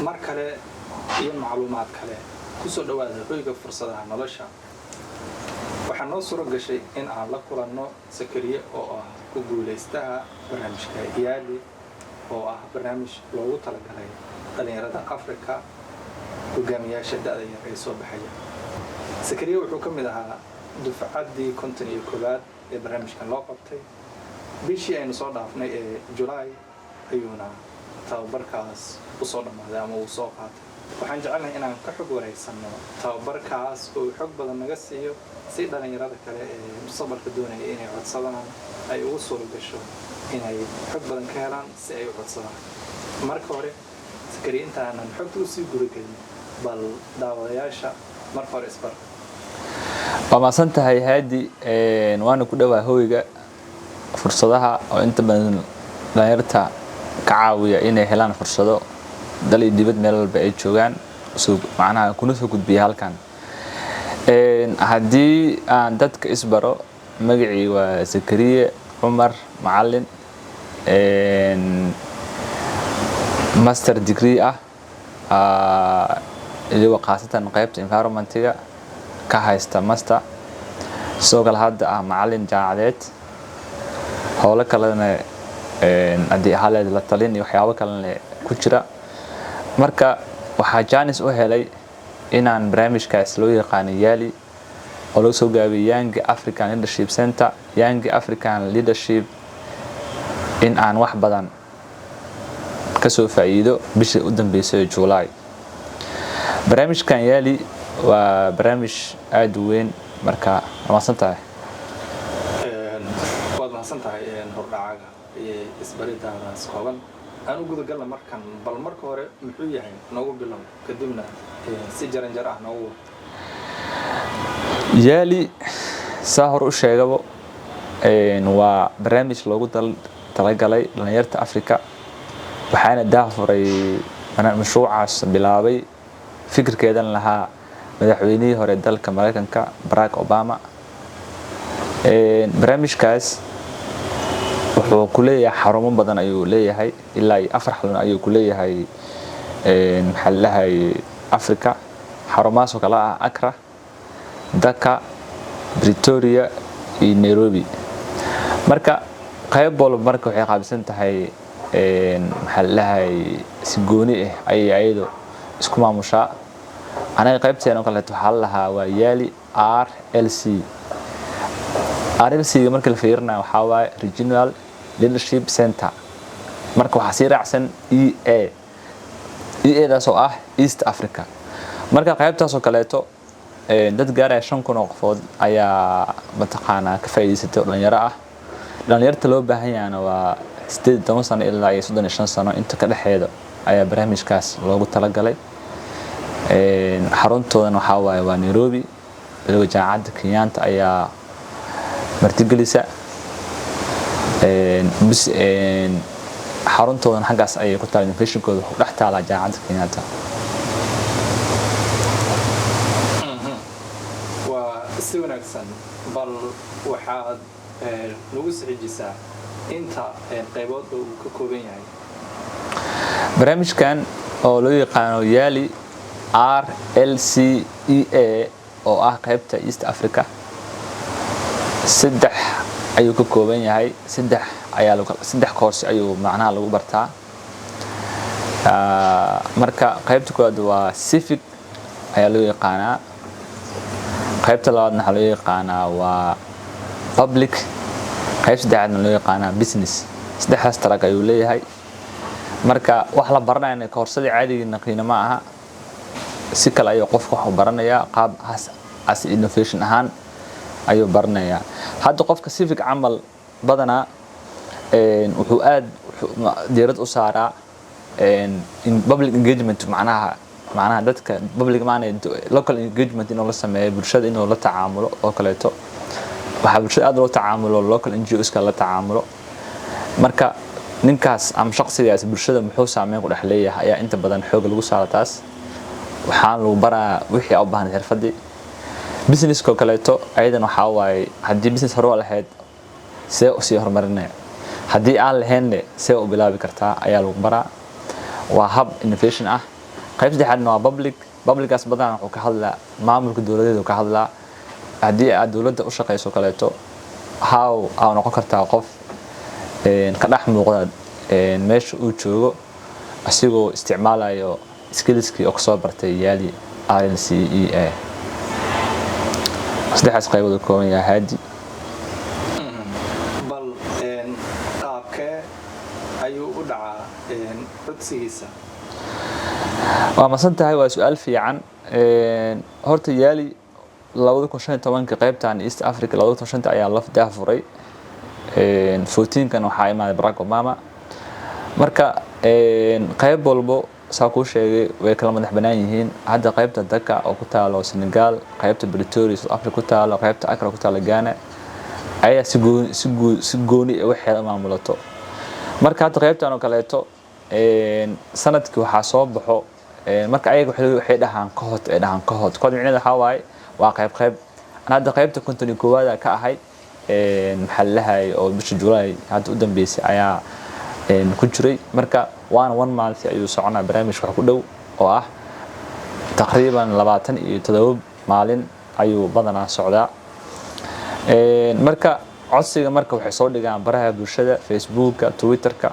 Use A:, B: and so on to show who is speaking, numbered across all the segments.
A: mar kale iyo macluumaad kale ku soo dhawaada hoyga fursadaha nolosha. waxaan noo suuro gashay in aan la kulanno Sakariye oo ah ku guuleystaha barnaamijka Yaali oo ah barnaamij loogu talagalay dhalinyarada Afrika hogaamiyaasha da'da yar ee soo baxaya. Sakariye wuxuu ka mid ahaa dufcadii 51 ee barnaamijkan loo qabtay bishii aynu soo dhaafnay ee July ayuuna tababarkaas u soo dhamaaday ama uu soo qaatay. waxaan jecelnahay inaan ka xog wareysano tababarkaas oo xog badan naga siiyo si dhalinyarada kale ee mustaqbalka doonaya inay codsadaan ay ugu suuro gasho inay xog badan ka helaan si ay u codsadaan. marka hore Sakariye intaanan xogta u sii gudagelin bal daawadayaasha marka hore isbar.
B: waa maasantahay Haadi waana ku dhawaa hoyga fursadaha oo inta badan dhalinyarta ka caawiya inay helaan fursado dal iyo dibad meel walba ay joogaan macnaha kuna soo gudbiya halkan. haddii aan dadka isbaro magacii waa Sakariye Cumar Macalin master degree iyo qaasatan qaybta environmentiga ka haysta master soo gal hadda macalin jaamacadeed howlo kalena haddii haleed la talin iyo waxyaabo kalena ku jira. marka waxaa jaanis u helay inaan barnaamijkaas loo yaqaan Yaali oo loo soo gaabiyay Young African Leadership Center Young African Leadership in aan wax badan ka soo faa'iido bishii u dambeysay July. barnaamijkan Yaali waa barnaamij aad u weyn marka maasantahay
A: hordhacaaga iyo isbaridaadaas kooban aan u guda galna markan bal marka hore muxuu yahay noogu bilow kadibna si jaranjar ah noogu
B: Yaali saa hor u sheegabo waa barnaamij loogu talagalay dhalinyarta Afrika waxaana daafuray mashruucaas bilaabay fikirkeedan lahaa madaxweynihii hore dalka Mareykanka Barack Obama. barnaamijkaas wuxuu ku leeyahay xarumo badan ayuu leeyahay ilaa 4 xarun ayuu ku leeyahay maxallahay Afrika. xarumahaas oo kala ah Accra, Dhaka, Pretoria iyo Nairobi. marka qayb walba marka waxay qaabsan tahay maxallahay si gooni ah ayado isku maamusha. anaga qaybteena oo kale waxa la lahaa waa Yaali RLC. RLC marka la fiirinayo waxa waa Regional Leadership Center. marka waxa si raacsan EA daas oo ah East Africa. marka qaybtaas oo kale dad gaar ah 5,000 oo qofood ayaa mataqaana ka faa'iideystay dhalinyaro ah. dhalinyarta loo baahan yahay waa 18 sano ilaa 35 sano inta ka dhaxeedo ayaa barnaamijkaas loogu talagalay. xaruntoodan waxa waa Nairobi. jaamacadda Kenyatta ayaa martigelisa xaruntoodan xaggaas ayay ku taal innovationkooda ku dhex taala jaamacadda Kenyatta.
A: waa si wanaagsan bal waxaad nagu saxijisaa inta qaybood uu ka kooban yahay
B: barnaamijkan oo loo yaqaan Yaali RLCEA oo ah qaybta East Africa. 3 ayuu ka kooban yahay 3 course ayuu macnaha lagu bartaa. marka qaybta koowaad waa civic ayaa loo yaqaanaa. qaybta labaadna waxa loo yaqaanaa waa public. qaybta saddexaadna loo yaqaanaa business. 3daas tarag ayuu leeyahay. marka wax la baranayo koorsadii caadiga qiimo ma aha. si kale ayuu qofku wax u baranayaa qaab as innovation ahaan ayuu baranayaa. hadda qofka civic camal badana wuxuu aad diirad u saaraa in public engagement macnaha dadka public local engagement inuu la sameeyo bulshada inuu la tacaamulo oo kaleeto. waxa bulshada aad loo tacaamulo local NGOs ka la tacaamulo. marka ninkaas am shakhsigaas bulshada muxuu saameyn ku dhex leeyahay ayaa inta badan xoog lagu saaro taas. waxaan lagu baraa wixii u baahan xirfadii. business ko kaleeto aydan waxa waay hadii business hore lahayd see u sii horumarinay hadii aan lahayn see u bilaabi kartaa ayaa lagu baraa. waa hub innovation ah qaybta saddexaadna waa publicaas badan wuxuu ka hadlaa maamulka dowladeed uu ka hadlaa haddii aad dowladda u shaqayso kaleeto how aa noqon kartaa qof ka dhex muuqda meesha uu joogo asigoo isticmaalayo skillskii oo kasoo bartay yaali RNCEA saddexdaas qaybood ka kooban yahay haadi
A: bal qaabkee ayuu u dhacaa codsigiisa
B: waa masan tahay waa su-aal fiican horta yaali 2015 qaybtan East Africa 2015 ayaa la daahfuray 14kan waxaa imaaday Barack Obama marka qayb walbo saa ku sheegay way kala madax banaan yihiin hadda qaybta Dakar oo ku taalo Senegal qaybta Pretoria South Africa ku taalo qaybta Accra ku taalo Ghana ayaa si gooni waxay maamulato marka hadda qaybtan oo kaleeto sanadkii waxaa soo baxo marka ayaga waxay dhahaan kahod micnaheedu waxa waaye waa qayb hadda qaybta 51 ka ahay maxallahay oo bisha July hadda u dambeysay ayaa ku jiray marka waana 1 month ayuu soconaa barnaamijka wax ku dhow oo ah taqriiban 27 maalin ayuu badanaa socdaa marka codsiga marka waxay soo dhigaan baraha bulshada Facebooka Twitterka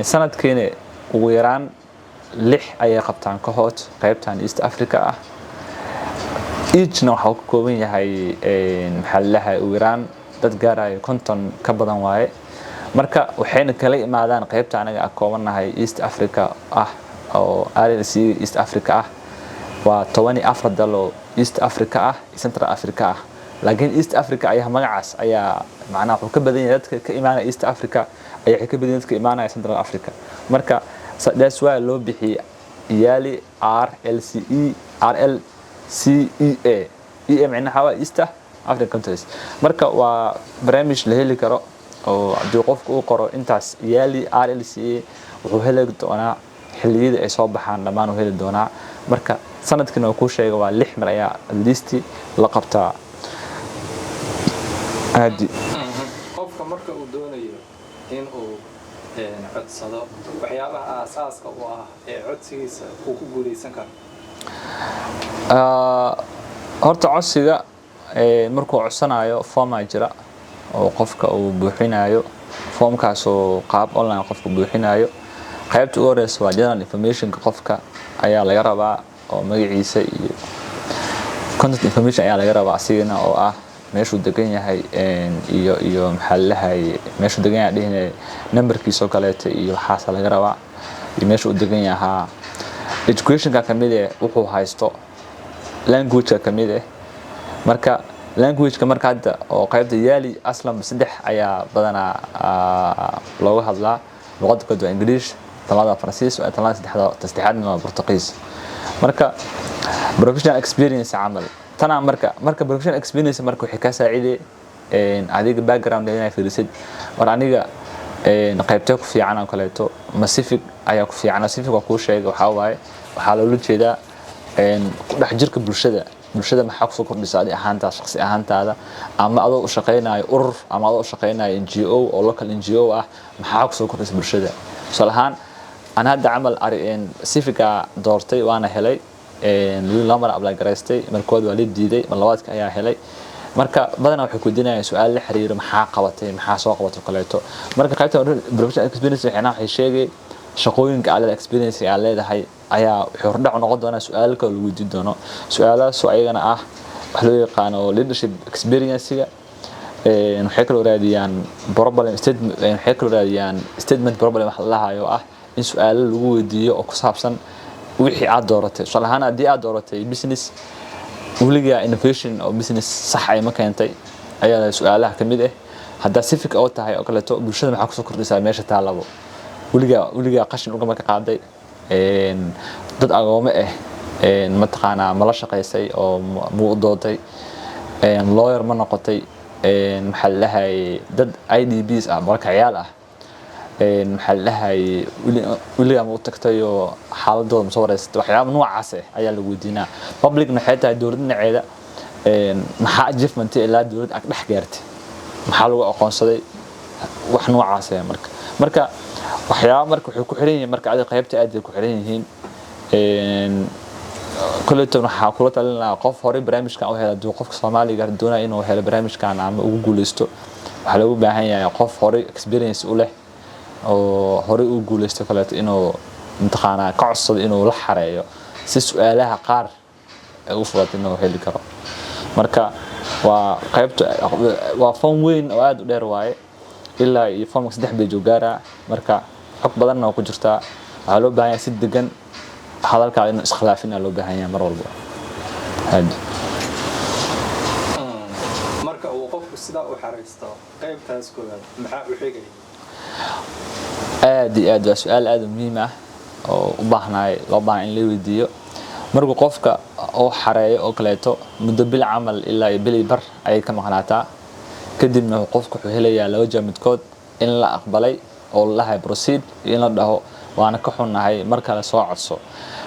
B: sanadkiina ugu yaraan 6 ayay qabtaan kahod qaybtan East Africa ah eachna waxa uu ka kooban yahay maxallahay ugu yaraan dad gaaraya 50 ka badan waaye marka waxayna kala imaadaan qaybta anaga akoobanahay East Africa ah oo RNC East Africa ah waa 24 dal oo East Africa ah Central Africa ah laakiin East Africa ayaa magacaas ayaa macnaha wuxuu ka badan yahay dadka ka imaanaya East Africa ayaa ka badan dadka imaanaya Central Africa marka that's why loo bixiyay yaali RLCEA macnaha waa East African countries marka waa barnaamij la heli karo oo hadii qofku uu qoro intaas yaali RLCEA wuxuu heli doonaa xilliyada ay soo baxaan dhamaan uu heli doonaa marka sanadkina uu ku sheegay waa 6 mar ayaa listi la qabtaa haadi
A: qofka marka uu doonayo in uu codsado waxyaabaha aasaaska u ah ee codsigiisa uu ku guuleysan karo
B: horta codsiga markuu codsanayo form jira oo qofka uu buuxinayo formkaas oo qaab online qofku buuxinayo qaybta ugu horeysa waa general information qofka ayaa laga rabaa oo magaciisa iyo contact information ayaa laga rabaa asigana oo ah meeshuu degan yahay iyo maxallahay meeshuu degan yahay dhigay numberkiisa oo kaleeto iyo waxaas laga rabaa iyo meeshuu degan yahay education-ka kamid ah wuxuu haysto language-ka kamid ah marka language-ka marka hadda oo qaybta yaali aslan 3 ayaa badanaa looga hadlaa luqadda koowaad waa English talaada Faransiis iyo talaada saddexaadna waa Portuguese marka professional experience amal tana marka professional experience marka waxay ka saaciday adiga background inay fiirisid war aniga qaybta ku fiican oo kaleeto Pacific ayaa ku fiican Pacific waa ku sheegay waxa waaye waxa loo jeedaa ku dhex jirka bulshada maxaa ku soo kordhisay ahaantaas shakhsi ahaantaada ama adoo u shaqeynayo urur ama adoo u shaqeynayo NGO oo local NGO ah maxaa ku soo kordhisay bulshada salahan ana hadda amal Pacifica doortay waana helay lamar apply gareystay markood waa la diiday labaadka ayaa helay marka badanaa waxay ku dinayaan su'aal la xiriira maxaa qabatay maxaa soo qabatay kaleeto marka qaybta professional experience waxay sheegay shaqooyinka aad experience aad leedahay ayaa wuxuu hordhac noqon doona su'aalka lagu weydiin doono su'aalahaas oo ayagana ah wax loo yaqaan leadership experience-ga waxay kala raadiyaan problem statement waxay kala raadiyaan statement problem wax la hayo ah in su'aalo lagu weydiiyo oo ku saabsan wixii aad dooratay salahan hadii aad dooratay business waliga innovation oo business sax ay ma keentay ayaa su'aalaha kamid ah hadda Pacific oo tahay oo kaleeto bulshada maxaa ku soo kordhisay meesha taalabo waliga qashin uga ma qaaday dad agoome ma taqaanaa ma la shaqeysay oo muuqdooday lawyer ma noqotay maxallahay dad IDBs ah marka ciyaal ah maxallahay waliga ma u tagtay oo xaaladooda soo wareysatay waxyaabo noocaas ah ayaa lagu weydiinaa public waxay tahay dowladda naceeda maxaa achievement ilaa dowlad ag dhex gaartay maxaa lagu aqoonsaday wax noocaas ah marka waxyaabo marka wuxuu ku xiran yahay marka aad qaybta aad ku xiran yihiin كلتون waxaa kula talin lahaa qof hore barnaamijkan u helo duu qofka Soomaaliga doonaya inuu helo barnaamijkan ama ugu guuleysto waxa lagu baahan yahay qof hore experience u leh oo hore u guuleysto kaleeto inuu imtixaana ka codsado inuu la xareeyo si su'aalaha qaar u fudud inuu heli karo marka waa qaybta waa form weyn oo aad u dheer waaye ilaa iyo form 3 bay joogaara marka xog badan oo ku jirta waxa loo baahan yahay si degan hadalka inuu iskhilaafina loo baahan yahay mar walba
A: marka uu qofku sida u xareysto qaybtaas koowaad maxaa u xigay
B: aad waa su'aal aad muhiim ah oo u baahnay loo baahan in la weydiiyo marka qofka oo xareeyo oo kaleeto muddo bil camal ilaa bil bar ay ka maqnaataa kadibna qofku wuxuu helayaa laba jaamidkood in la aqbalay oo la hay proceed in la dhaho waana ka xunnahay mar kale soo codso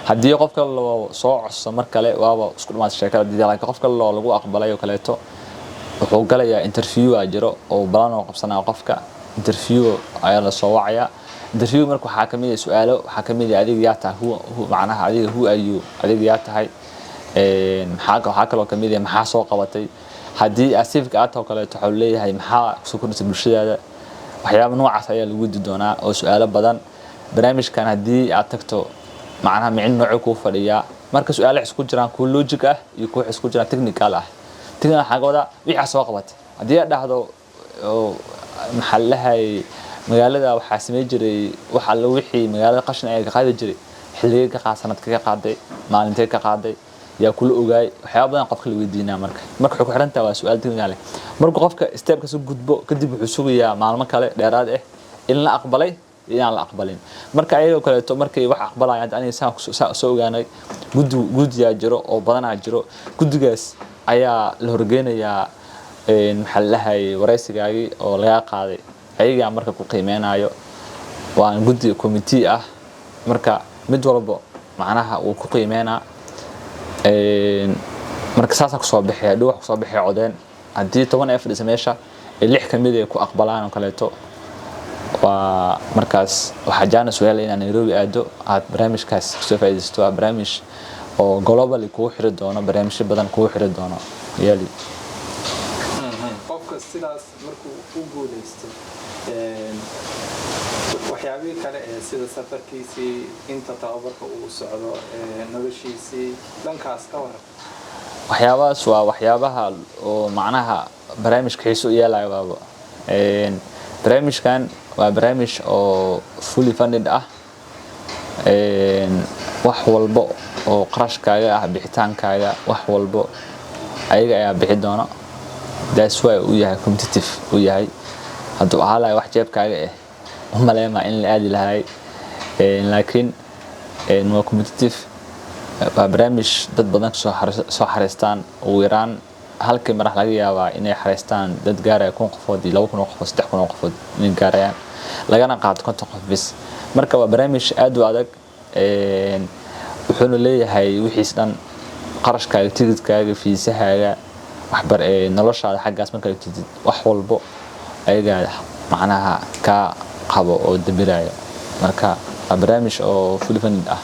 B: haddii qofka loo soo codso mar kale waaba isku dhamaad sheekada laakiin qofka lagu aqbalay oo kaleeto wuxuu galayaa interview jiro oo balan oo qabsanaa qofka interview ayaa la soo wacaya interview marka waxa kamid ah su'aalo waxa kamid ah adiga yaa tahay macnaha adiga who are you adiga yaa tahay waxa kale oo kamid ah maxaa soo qabatay haddii asifka aad oo kaleeto wuxuu leeyahay maxaa soo kordhisay bulshadaada waxyaabo noocaas ayaa lagu weydiin doonaa oo su'aalo badan barnaamijkan haddii aad tagto macnaha micno nooc ku fadhiya marka su'aalaha isku jiraan ku logic ah iyo ku isku jiraan technical ah tigana xaqooda wixii soo qabatay haddii aad dhahdo maxallahay magaalada waxa sameey jiray waxa la wixii magaalada qashin ay ka qaadi jiray xilliga ka qaasanadka ka qaaday maalintee ka qaaday yaa kula ogaay waxyaabo badan qofka la weydiinaa marka wuxuu ku xiran tahay waa su'aal technical marka qofka step ka soo gudbo kadib wuxuu sugayaa maalmo kale dheeraad ah in la aqbalay iyaan la aqbalin marka ayagoo kaleeto markay wax aqbalayaan aniga soo ogaanay guddiga jiro oo badanaa jiro guddigaas ayaa la horgeynayaa maxallahay wareysigaagii oo laga qaaday ayaga marka ku qiimeenayo waa guddi committee ah marka mid walba macnaha uu ku qiimeena marka saasa ku soo bixay dhuux ku soo bixay codeen hadii 10 fadhisa meesha 6 kamid ay ku aqbalaan oo kaleeto waa markaas waxa jana su'aal in Nairobi aado aad barnaamijkaas soo faa'iideysto barnaamij oo globally ku xiri doono barnaamijyo badan ku xiri doono yali
A: qofka sidaas markuu u guuleysto waxyaabaha kale ee sida safarkiisii inta tababarka uu socdo noloshiisii dhankaas ka waran
B: waxyaabahaas waa waxyaabaha oo macnaha barnaamijka xiiso u yeelaya baaba barnaamijkan waa barnaamij oo fully funded ah wax walba oo qarashkaaga ah bixitaankaaga wax walba ayaga ayaa bixi doona that's why uu yahay competitive uu yahay hadduu ahaalahay wax jeebkaaga ah umaleema in la aadi lahay laakiin waa competitive waa barnaamij dad badan soo xareystaan ugu yaraan halkii marax laga yaabaa inay xareystaan dad gaaraya 1,000 qofood iyo 2,000 qofood 3,000 qofood inay gaarayaan lagana qaato 50 qof bis marka waa barnaamij aad u adag wuxuuna leeyahay wixiis dhan qarashkaaga tigidhkaaga fiisahaaga waxbar noloshaada xaggaas marka ay tidid wax walba ayaga macnaha ka qabo oo dabiraayo marka waa barnaamij oo fully funded ah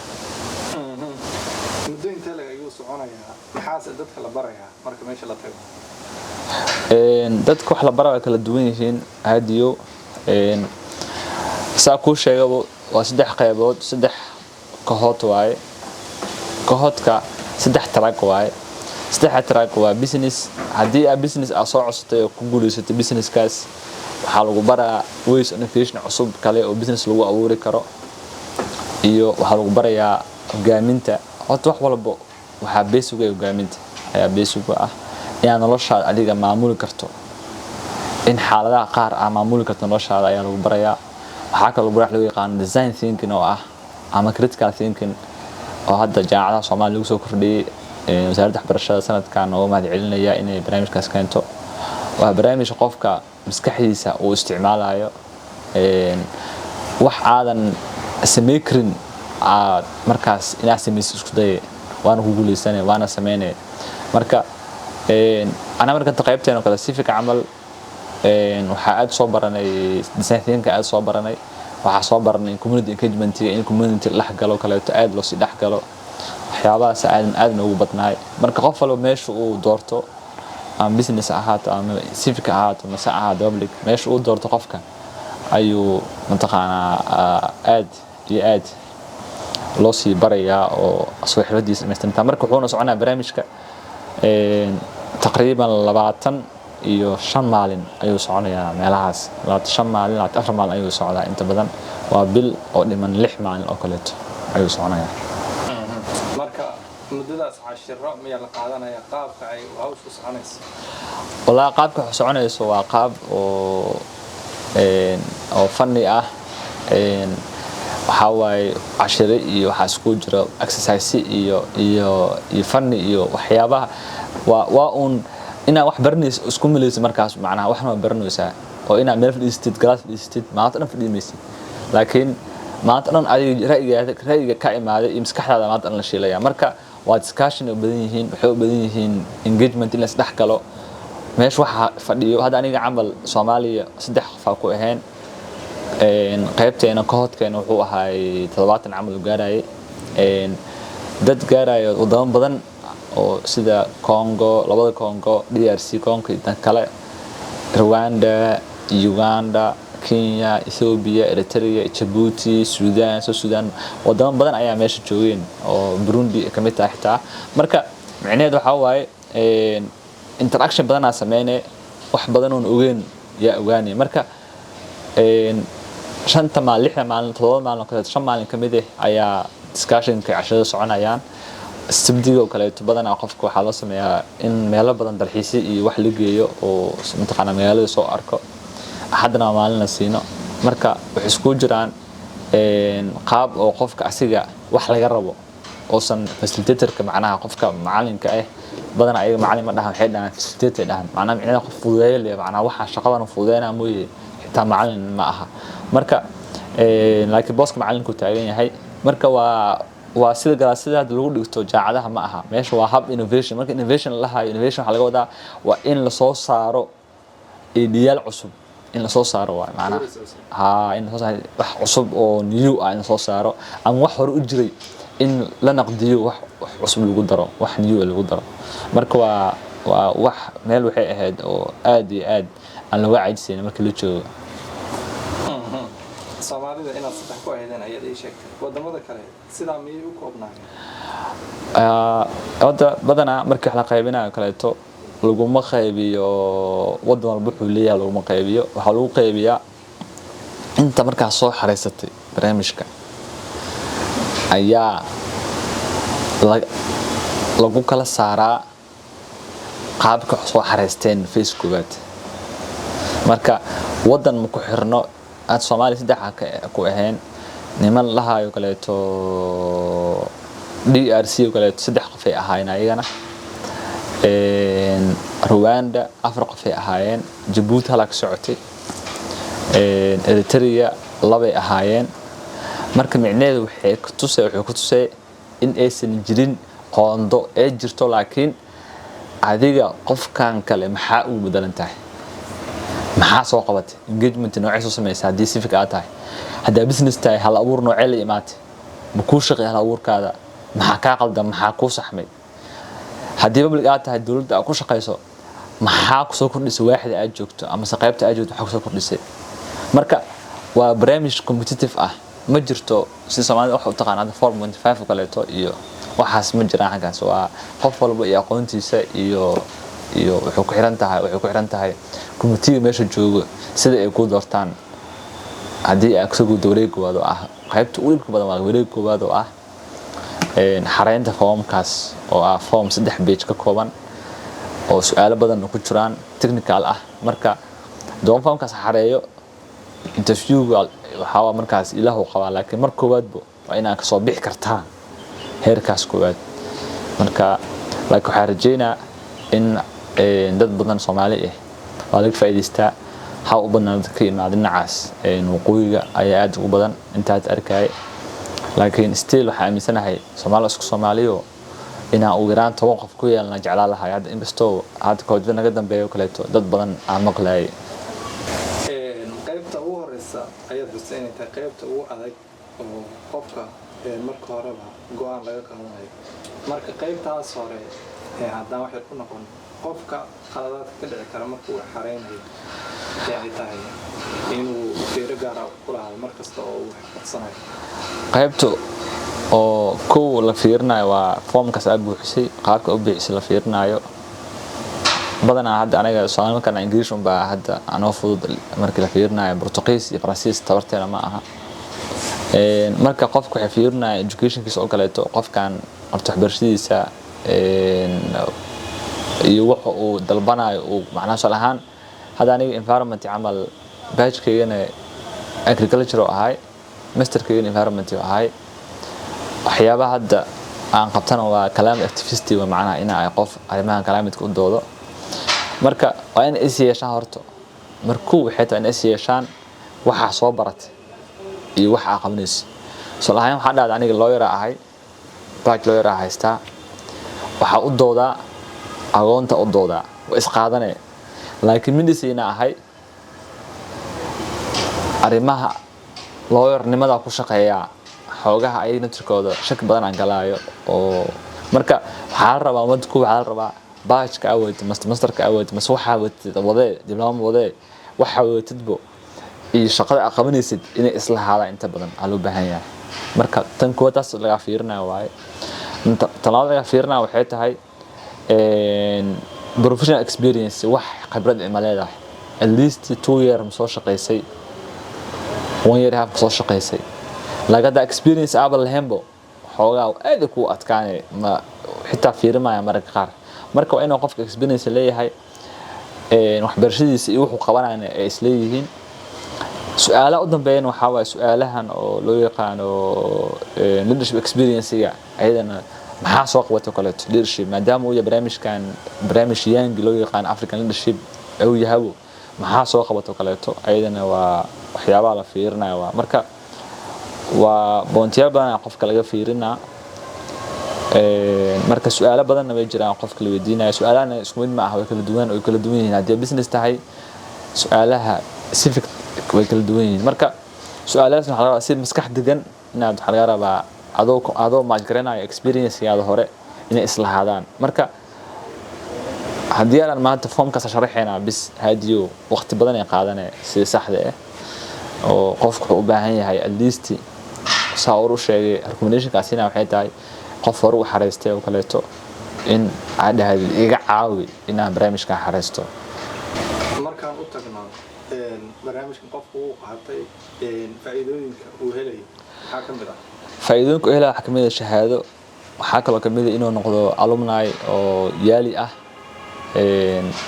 A: muddo intee laga igu soconayaa maxaase dadka la barayaa marka meesha la tago
B: dadka wax la barayaa kala duwan yihiin hadiyo saa ku sheegay waa 3 qaybood 3 kohood waaye kohoodka 3 track waaye 3 track waa business hadii aad business soo codsatay oo ku guuleysatay businesskaas waxa lagu baraa ways innovation cusub kale oo business lagu abuuri karo iyo waxa lagu barayaa hogaaminta wax walba waxa basic ah hogaaminta ayaa basic ah in noloshaada adiga maamuli karto in xaaladaha qaar aad maamuli karto noloshaada ayaa lagu barayaa waxa kale lagu yaqaan design thinking oo ah ama critical thinking oo hadda jaamacadaha Soomaaliya lagu soo kordhiyay wasaaradda waxbarashada sanadkan oo mahad celinaya inay barnaamijkaas keento waa barnaamij qofka maskaxdiisa uu isticmaalayo wax aadan sameyn karin markaas inaad sameyso isku day waana ku guuleysanay waana sameynay marka ana marka qaybteena kala si fiican camal waxa aad soo baranay design thinking aad soo baranay waxaa soo baranay community engagement in community la galo kaleeto aad loo sii dhaxgalo waxyaabahaas aad ugu badnaay marka qof walba meesha uu doorto ama business ahaato ama civic ahaato mase ahaato public meesha uu doorto qofka ayuu mataqaanaa aad iyo aad loo sii barayaa oo soo xiradiisa meestan marka wuxuuna soconaa barnaamijka taqriiban 25 maalin ayuu soconayaa meelahaas 25 maalin 4 maalin ayuu socdaa inta badan waa bil oo dhiman 6 maalin oo kaleeto ayuu soconayaa
A: marka muddadaas 10 miyaa la qaadanaya qaabka ay hawshu soconayso
B: walaa qaabka soconayso waa qaab oo funny ah waxa way cashire iyo waxa isku jira exercise iyo funny iyo waxyaabaha waa ina wax barnays isku milayso markaas macnaha waxna baranaysaa oo ina meel fadhiistid glass fadhiistid maanta dhan fadhiimaysid laakiin maanta dhan adiga ra'yiga ka imaaday iyo maskaxdaada maanta dhan la sheelaya marka waa discussion oo badan yihiin waxay u badan yihiin engagement in la isdhex galo meesha waxa fadhiyo hada aniga camal Soomaaliya 3 qof ku ahayn qaybteena koodkeena wuxuu ahaay 70 camal u gaarayay dad gaarayo wadamo badan oo sida Congo labada Congo DRC Congo iyo kale Rwanda Uganda Kenya Ethiopia Eritrea Djibouti Sudan wadamo badan ayaa meesha joogeen oo Burundi ka mid ah xitaa marka macnaheedu waxa waaye interaction badan aan sameynay wax badan oo ogeyn yaa ogaanay marka 5 maalin 6 maalin 7 maalin kale 5 maalin kamid ah ayaa discussion ka cashada soconayaan sabdiga oo kale badan qofka waxa loo sameeyaa in meelo badan dalxiis iyo wax la geeyo oo mataqaana magaalada soo arko hadana maalin la siino marka wax isku jiraan qaab oo qofka asiga wax laga rabo oo san facilitator-ka macnaha qofka macalinka ah badan ayaga macalin ma dhahan waxay dhahan facilitator dhahan macnaha qof fududeeyo macnaha waxa shaqadan fududeena mooyee xitaa macalin ma aha marka laakiin booska macalinku taagan yahay marka waa sida galaasida lagu dhigto jaacadaha ma aha meesha waa hub innovation marka innovation la hayo innovation waxa laga wadaa waa in la soo saaro ideal cusub in la soo saaro waa macnaha in la soo saaro wax cusub oo new ah in la soo saaro ama wax hore u jiray in la naqdiyo wax cusub lagu daro wax new lagu daro marka waa wax meel waxay ahayd oo aad iyo aad aan laga caajisay markii la joogo
A: Soomaalida inaad saddex ku ahaydeen ayaad ii sheegtay wadamada kale sida miyay u koobnaayeen
B: wada badana markii la qaybinayo kaleeto laguma qaybiyo wadan walba wuxuu leeyahay laguma qaybiyo waxa lagu qaybiyaa inta markaa soo xareysatay barnaamijka ayaa lagu kala saaraa qaabka soo xareysteen Facebook marka wadan ma ku xirno aad Soomaaliya saddex ku ahayn niman la hayo kaleeto DRC kaleeto saddex qof ay ahaayeen ayagana Rwanda 4 qof ay ahaayeen Djibouti halka socotay Eritrea 2 ay ahaayeen marka micnaheedu waxay ku tusay in aysan jirin qoondo ee jirto laakiin adiga qofkan kale maxaa u bedelan tahay maxaa soo qabatay engagement noocay soo sameeyay hadii civic aad tahay hadaa business tahay hal abuur noocay la imaatay ma ku shaqeey hal abuurkaada maxaa ka qaldan maxaa ku saxmay hadii public aad tahay dawladda ku shaqeyso maxaa ku soo kordhisay waaxda aad joogto ama qaybta aad joogto waxa ku soo kordhisay marka waa barnaamij competitive ah ma jirto si Soomaaliya wax u taqaanada 4.5 kaleeto iyo waxaas ma jiraan halkaas waa qof walba iyo aqoontiisa iyo wuxuu ku xiran tahay committee meesha joogo sida ay ku doortaan hadii ay kusoo wareegoodo ah qaybta ugu badan waa wareegoodo ah xareynta formkaas oo ah form 3 page ka kooban oo su'aalo badan ku jiraan technical ah marka doon formkaas xareeyo interview waxa markaas ilaahu qabaa laakiin mar koowaadba waa inaad ka soo bixi kartaa heerkaas koowaad marka laakiin waxa rajeynaa in dad badan Soomaali ah oo laga faa'iideystaa ha u banaan ka imaad dhinacaas waqooyiga ayaa aad ugu badan intaad arkay laakiin still waxa aaminsanahay Soomaaliyo ina ugu yaraan 10 qof ku yeelna jeclaa lahaa hadda investoo aad koodada naga dambeeyo kaleeto dad badan aan maqlay
A: qaybta ugu horeysa ayaad bastay inay tahay qaybta ugu adag oo qofka marka horeba go'aan laga qaadanayo marka qaybtaas hore haddaan waxay ku noqon qofka qaladaadka ka dhici kara marka uu xareynayo ay tahay inuu fiiro gaar ah ku lahaado mar kasta oo uu xaqiiqsanayo
B: qaybta oo kow la fiirinayo waa foomkaas aad buuxisay qaabka u bixisay la fiirinayo badanaa hadda aniga Soomaali markaan English baa hadda anoo fudud markii la fiirinayo Portuguese iyo Faransiis tabarteena ma aha marka qofku waxay fiirinayo educationkiisa oo kaleeto qofkan horta waxbarashadiisa iyo waxa uu dalbanayo uu macnaha soo lahaan hada aniga environment amal bachelorkeena agriculture oo ahay masterkeena environment oo ahay waxyaabaha hadda aan qabtana waa climate activist waa macnaha in ay qof arrimaha climate u doodo marka waa in is yeeshaan horto markuu waxay tahay in is yeeshaan waxa soo baratay iyo waxa aqoonaysi soo lahayn waxa dhacday aniga lawyer ahay bachelor haysta waxa u doodaa aqoonta u doodaa waa is qaadanay laakiin midisiina ahay arrimaha lawyer-nimada ku shaqeeya xoogaha ay natirkooda shak badan aan galaayo oo marka waxa la rabaa wadku waxa la rabaa baajka awood masterka awood mas waxa wadee dibloma wadee waxa wadidbo iyo shaqada aqoonaysid inay isla haada inta badan aan loo baahan yahay marka tan koodaas laga fiirinayo waay talaada laga fiirinayo waxay tahay professional experience wax khibrad ay leedahay at least 2 years soo shaqeysay 1 year half soo shaqeysay lagada experience abal hembo xoogaa aad ku adkaanay ma xitaa fiirimaya marka qaar marka waa inuu qofka experience leeyahay waxbarashadiisa iyo wuxuu qabanayna ay isleeyihiin su'aalaha u dambeeyay waxa waa su'aalahan oo loo yaqaano leadership experience-ga ayadana maxaa soo qabatay kaleeto leadership maadaama uu yahay barnaamij young loo yaqaan African leadership uu yahay maxaa soo qabatay kaleeto ayadana waa waxyaabaha la fiirinayo marka waa boontiyaal badan qofka laga fiirinaa marka su'aalo badan way jiraan qofka la weydiinayo su'aalaha isku mid ma aha way kala duwan yihiin hadii business tahay su'aalaha civic way kala duwan yihiin marka su'aalahaas waxa laga si maskax degan inaad waxa laga rabaa adoo ma garanayo experience-yaada hore inay isla haadaan marka hadii aan maanta formka sharaxayna bis hadiyo waqti badan ay qaadanay si saxda ah oo qofku u baahan yahay at least saawir u sheegay recommendation-kaasina waxay tahay qof hore u xareystay oo kaleeto in aadahay iga caawi inaan barnaamijka xareysto
A: markaan u tagno barnaamijkan qofku uu qaatay faa'iidooyinka uu helay waxa kamid ah
B: faa'iidooyinka helay waxa kamid ah shahaado waxa kale oo kamid ah inuu noqdo alumni oo yaali ah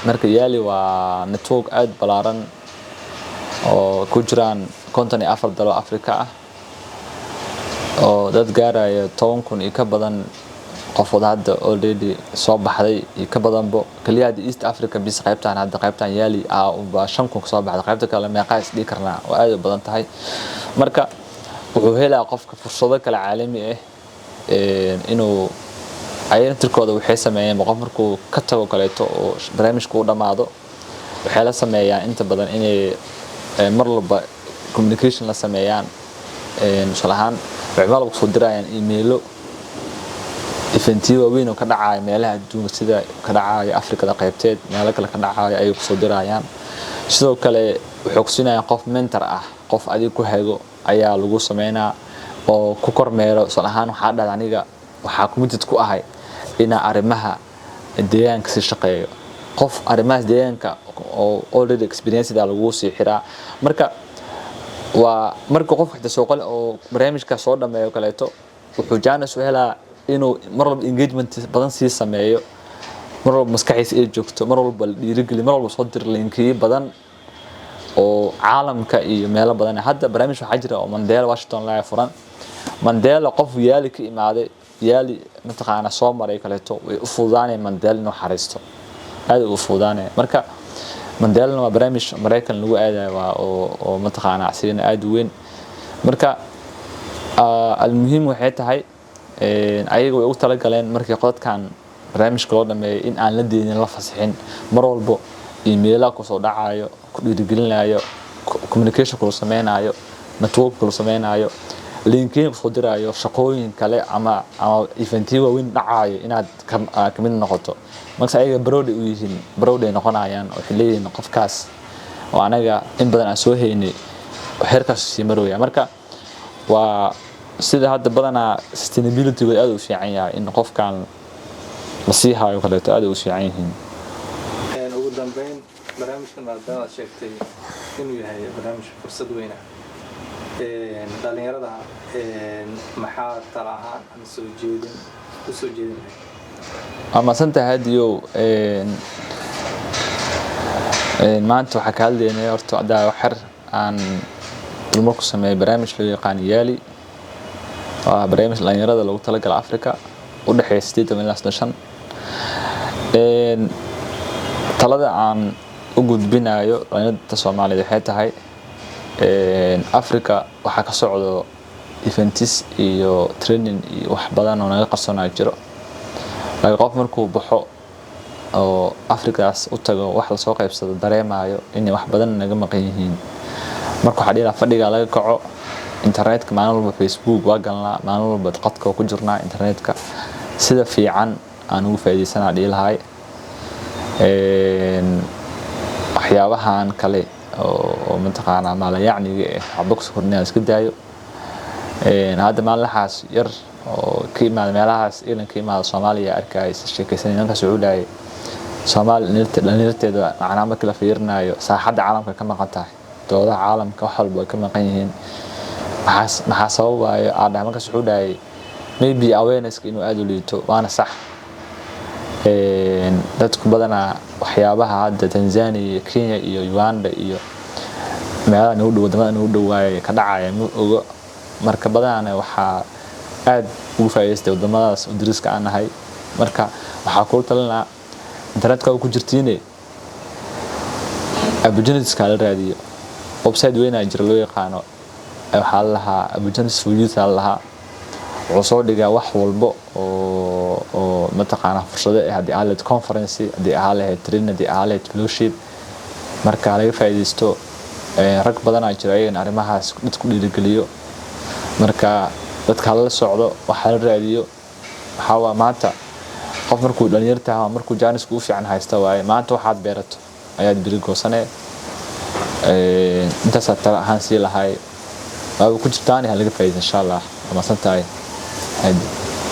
B: marka yaali waa network aad balaaran oo ku jiraan 54 dal oo Afrika ah oo dad gaaraya 10,000 iyo ka badan qofood hadda already soo baxday iyo ka badanbo kaliya East Africa bis qaybtaan hadda qaybtaan yaali ah oo 5,000 soo baxday qaybta kale meeqa is dhigi karnaa oo aad u badan tahay marka wuxuu helaa qofka fursado kala caalami ah inuu ayna tirkooda waxay sameeyeen qof markuu ka tago kaleeto oo barnaamijku u dhamaado waxay la sameeyaan inta badan inay mar walba communication la sameeyaan shalahan waxay ku soo dirayaan emailo eventiyo weyn oo ka dhacay meelaha adduunka sida ka dhacay Afrikada qaybteed meelo kale ka dhacay ay ku soo dirayaan sidoo kale wuxuu ku siinayaan qof mentor ah qof adiga ku hago ayaa lagu sameeynaa oo ku kormeero shalahan waxa dhacay aniga waxa committed ku ahay in arrimaha deegaanka si shaqeeyo qof arrimaha deegaanka oo already experience lagu sii xiraa marka waa marka qof wixii soo qol oo barnaamijka soo dhameeyo kaleeto wuxuu jaanis u helaa inuu mar walba engagement badan sii sameeyo mar walba maskaxiisa ay joogto mar walba dhiirigeli mar walba soo dir linkiyo badan oo caalamka iyo meelo badan hadda barnaamij waxa jira oo Mandela Washington la furan Mandela qof yaali ka imaaday yaali mataqaana soo maray kaleeto way u fududaanay Mandela inuu xariisto aad u fududaanay marka Mandela waa barnaamij Mareykan lagu aaday waa oo mataqaana asina aad weyn marka almuhiim waxay tahay ayaga way u tala galeen markii qodkan barnaamijka loo dhameeyay in aan la deeyin la fasaxin mar walba email ku soo dhacayo ku dhiirigelinayo communication ku sameeynayo network la sameynayo linkin soo dirayo shaqooyin kale ama eventiga weyn dhacayo inaad ka mid noqoto marka ayaga broad u yihiin broad ay noqonayaan oo xilliyeyn qofkaas oo anaga in badan aan soo heynay xirkaas si marooya marka waa sida hadda badana sustainability way aad u fiican yahay in qofkan la sii haayo kale aad u fiican yihiin
A: ugu dambeyn barnaamijkan maadaama aad sheegtay inuu yahay barnaamij fursad weyn ah dhalinyarada maxaa tala ahaan ama soo jeedin
B: ama santa hadiyo maanta waxa ka hadlaynay horta adaa waxar aan dulmo ku sameeyay barnaamij loo yaqaan yaali waa barnaamij dhalinyarada lagu talagalay Afrika u dhaxeeya 8 ilaa 15 talada aan u gudbinayo dhalinyarada Soomaaliyeed waxay tahay Afrika waxa ka socdo events iyo training iyo wax badan oo naga qarsoonaa jiro laga qof markuu baxo oo Afrikaas u tago wax la soo qaybsado dareemayo in wax badan naga maqan yihiin marka waxa dhila fadhiga laga kaco internetka maalin walba Facebook waa galnaa maalin walba qadka ku jirnaa internetka sida fiican aan ugu faa'iideysanaa dhilahay waxyaabahan kale oo mataqaana maala yacniga xabaq soo iska daayo hadda maalahaas yar oo ka imaada meelahaas ilan ka imaada Soomaaliya arkay sheekaysan ka Sacuudiga Soomaaliyeed macna markii la fiirinayo saaxadda caalamka ka maqan tahay doodaha caalamka wax walba ka maqan yihiin maxaa sababayo aad marka Sacuudiga maybe awareness inuu aad u liito waana sax dadku badana waxyaabaha hadda Tanzania Kenya iyo Uganda iyo meelaha u dhow wadamada u dhowaay ka dhacaya uga marka badana waxa aad ugu faa'iideystay wadamadaas oo dariska aan nahay marka waxa ku talinaa internetka ku jirtiine opportunities kala raadiyo website weyn ay jira loo yaqaano waxa laha opportunities for youth laha soo dhigaa wax walba oo mataqaana fursado ay hadii aad conference hadii aad training hadii aad fellowship marka laga faa'iideysto rag badan ay jirayeen arimahaas dadku dhiirigeliyo marka dadka la socdo waxa la raadiyo waxa waa maanta qof markuu dhalinyarta ah markuu jaanis ku fiican haysta waay maanta waxaad beerato ayaad biri goosanay inta satar ahaan si lahay waa ku jirtaan laga faa'iideystaa insha Allah ama santaay